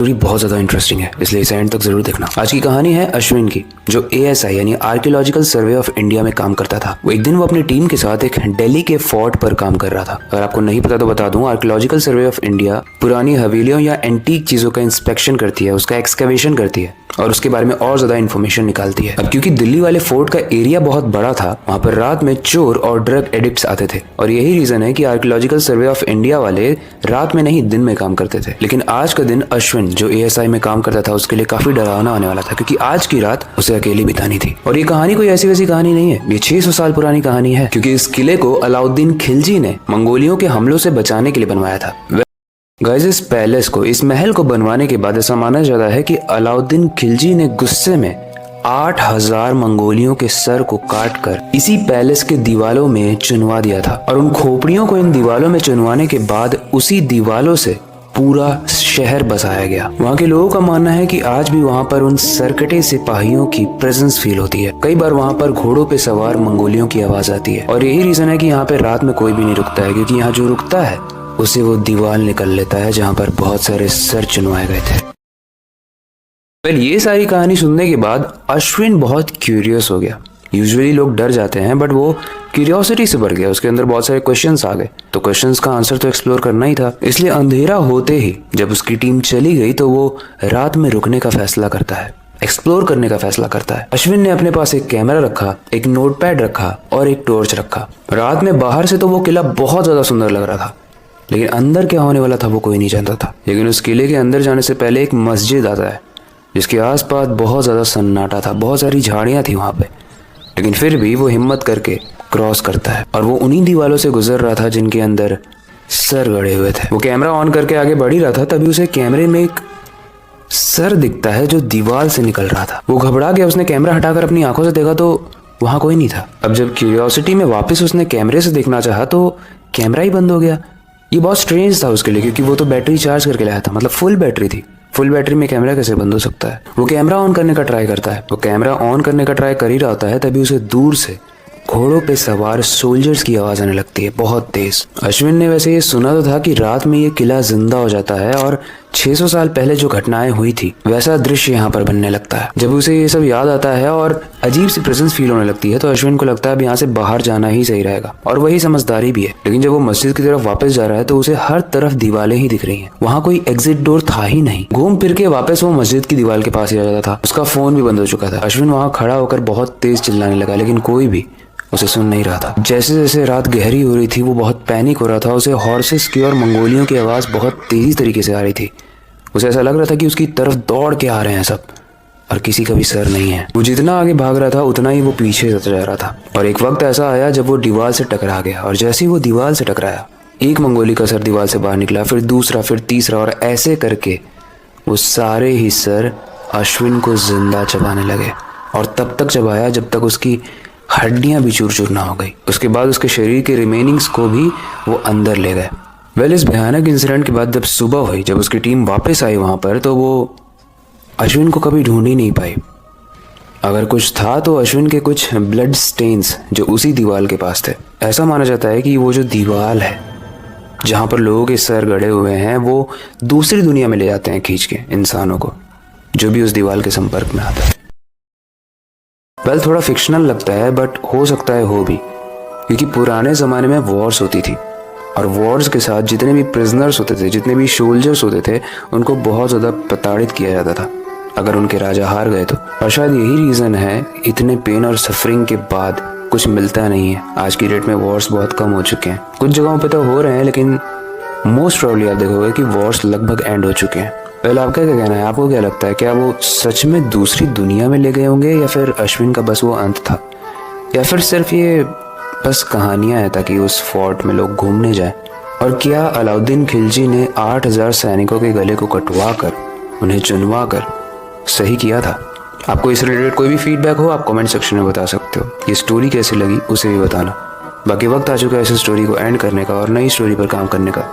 Story बहुत ज़्यादा interesting है, इसलिए इसे एंड तक जरूर देखना। आज की कहानी है अश्विन की, जो ASI यानी आर्कियोलॉजिकल सर्वे ऑफ इंडिया में काम करता था। एक दिन वो अपनी टीम के साथ एक दिल्ली के फोर्ट पर काम कर रहा था। अगर आपको नहीं पता तो बता दूं, आर्कियोलॉजिकल सर्वे ऑफ इंडिया पुरानी हवेलियों या एंटीक चीजों का इंस्पेक्शन करती है, उसका एक्सकवेशन करती है और उसके बारे में और ज्यादा इन्फॉर्मेशन निकालती है। अब क्योंकि दिल्ली वाले फोर्ट का एरिया बहुत बड़ा था, वहाँ पर रात में चोर और ड्रग एडिक्ट्स आते थे और यही रीजन है कि आर्कियोलॉजिकल सर्वे ऑफ इंडिया वाले रात में नहीं दिन में काम करते थे। लेकिन आज का दिन अश्विन जो ASI में काम करता था उसके लिए काफी डरावना आने वाला था, क्योंकि आज की रात उसे अकेली बितानी थी। और ये कहानी कोई ऐसी वैसी कहानी नहीं है, ये 600 साल पुरानी कहानी है, क्योंकि इस किले को अलाउद्दीन खिलजी ने मंगोलियों के हमलों से बचाने के लिए बनवाया था। गाइस, इस पैलेस को, इस महल को बनवाने के बाद ऐसा माना जाता है कि अलाउद्दीन खिलजी ने गुस्से में 8000 मंगोलियों के सर को काटकर इसी पैलेस के दीवालों में चुनवा दिया था। और उन खोपड़ियों को इन दीवालों में चुनवाने के बाद उसी दीवालों से पूरा शहर बसाया गया। वहाँ के लोगों का मानना है कि आज भी वहाँ पर उन सरकटे सिपाहियों की प्रेजेंस फील होती है। कई बार वहाँ पर घोड़ों पे सवार मंगोलियों की आवाज आती है और यही रीजन है कि यहाँ पे रात में कोई भी नहीं रुकता है, क्योंकि यहाँ जो रुकता है उसे वो दीवार निकल लेता है जहाँ पर बहुत सारे सर चुनवाए गए थे। ये सारी कहानी सुनने के बाद अश्विन बहुत क्यूरियस हो गया। यूजुअली लोग डर जाते हैं, बट वो क्यूरियोसिटी से भर गया। उसके अंदर बहुत सारे क्वेश्चंस आ गए, तो क्वेश्चंस का आंसर तो एक्सप्लोर करना ही था। इसलिए अंधेरा होते ही जब उसकी टीम चली गई तो वो रात में रुकने का फैसला करता है, एक्सप्लोर करने का फैसला करता है। अश्विन ने अपने पास एक कैमरा रखा, एक नोटपैड रखा और एक टॉर्च रखा। रात में बाहर से तो वो किला बहुत ज्यादा सुंदर लग रहा था, लेकिन अंदर क्या होने वाला था वो कोई नहीं जानता था। लेकिन उस किले के अंदर जाने से पहले एक मस्जिद आता है, जिसके आसपास बहुत ज्यादा सन्नाटा था, बहुत सारी झाड़ियां थी वहां पे। लेकिन फिर भी वो हिम्मत करके क्रॉस करता है और वो उन्हीं दीवालों से गुजर रहा था जिनके अंदर सर गड़े हुए थे। वो कैमरा ऑन करके आगे बढ़ ही रहा था, तभी उसे कैमरे में एक सर दिखता है जो दीवार से निकल रहा था। वो घबरा गया, उसने कैमरा हटाकर अपनी आंखों से देखा तो वहां कोई नहीं था। अब जब क्यूरियोसिटी में वापस उसने कैमरे से देखना चाहा तो कैमरा ही बंद हो गया। ये बहुत स्ट्रेंज था उसके लिए, क्योंकि वो तो बैटरी चार्ज करके लाया था, मतलब फुल बैटरी थी। फुल बैटरी में कैमरा कैसे बंद हो सकता है? वो कैमरा ऑन करने का ट्राई करता है। वो कैमरा ऑन करने का ट्राई कर ही रहा होता है, तभी उसे दूर से घोड़ों पे सवार सोल्जर्स की आवाज आने लगती है, बहुत तेज। अश्विन ने वैसे ये सुना तो था कि रात में ये किला जिंदा हो जाता है और 600 साल पहले जो घटनाएं हुई थी वैसा दृश्य यहाँ पर बनने लगता है। जब उसे ये सब याद आता है और अजीब सी प्रेजेंस फील होने लगती है, तो अश्विन को लगता है अब यहाँ से बाहर जाना ही सही रहेगा, और वही समझदारी भी है। लेकिन जब वो मस्जिद की तरफ वापस जा रहा है तो उसे हर तरफ दीवारें ही दिख रही हैं। वहाँ कोई एग्जिट डोर था ही नहीं। घूम फिर के वापस वो मस्जिद की दीवार के पास ही आ जाता था। उसका फोन भी बंद हो चुका था। अश्विन वहाँ खड़ा होकर बहुत तेज चिल्लाने लगा, लेकिन कोई भी उसे सुन नहीं रहा था। जैसे जैसे रात गहरी हो रही थी वो बहुत पैनिक हो रहा था। उसे हॉर्सेस की और मंगोलियों की आवाज बहुत तेजी तरीके से आ रही थी। उसे ऐसा लग रहा था कि उसकी तरफ दौड़ के आ रहे हैं सब, और किसी का भी सर नहीं है। वो जितना आगे भाग रहा था उतना ही वो पीछे जा रहा था। और एक वक्त ऐसा आया जब वो दीवार से टकरा गया, और जैसे ही वो दीवार से टकराया, एक मंगोली का सर दीवार से बाहर निकला, फिर दूसरा, फिर तीसरा, और ऐसे करके वो सारे ही सर अश्विन को जिंदा चबाने लगे। और तब तक चबाया जब तक उसकी हड्डियां भी चूर चूर ना हो गई। उसके बाद उसके शरीर के रिमेनिंग्स को भी वो अंदर ले गए। इस भयानक इंसिडेंट के बाद जब सुबह हुई, जब उसकी टीम वापस आई वहां पर, तो वो अश्विन को कभी ढूंढ ही नहीं पाई। अगर कुछ था तो अश्विन के कुछ ब्लड स्टेन्स जो उसी दीवार के पास थे। ऐसा माना जाता है कि वो जो दीवार है जहां पर लोगों के सर गड़े हुए हैं, वो दूसरी दुनिया में ले जाते हैं खींच के इंसानों को, जो भी उस दीवार के संपर्क में आता है। थोड़ा फिक्शनल लगता है, बट हो सकता है हो भी, क्योंकि पुराने ज़माने में वॉर्स होती थी, और वॉर्स के साथ जितने भी प्रिजनर्स होते थे, जितने भी सोल्जर्स होते थे, उनको बहुत ज़्यादा प्रताड़ित किया जाता था अगर उनके राजा हार गए तो। और शायद यही रीज़न है इतने पेन और सफरिंग के बाद कुछ मिलता नहीं है। आज की डेट में वॉर्स बहुत कम हो चुके हैं। कुछ जगहों पे तो हो रहे हैं, लेकिन मोस्ट प्रॉब्ली आप देखोगे कि वॉर्स लगभग एंड हो चुके हैं। आपका क्या कहना है? आपको क्या लगता है, क्या वो सच में दूसरी दुनिया में ले गए होंगे, या फिर अश्विन का बस वो अंत था, या फिर सिर्फ ये बस कहानियां हैं ताकि उस फोर्ट में लोग घूमने जाएं? और क्या अलाउद्दीन खिलजी ने 8000 सैनिकों के गले को कटवा कर, उन्हें चुनवा कर सही किया था? आपको इस रिलेटेड कोई भी फीडबैक हो आप कमेंट सेक्शन में बता सकते हो। ये स्टोरी कैसी लगी उसे भी बताना। बाकी वक्त आ चुका है इस स्टोरी को एंड करने का और नई स्टोरी पर काम करने का।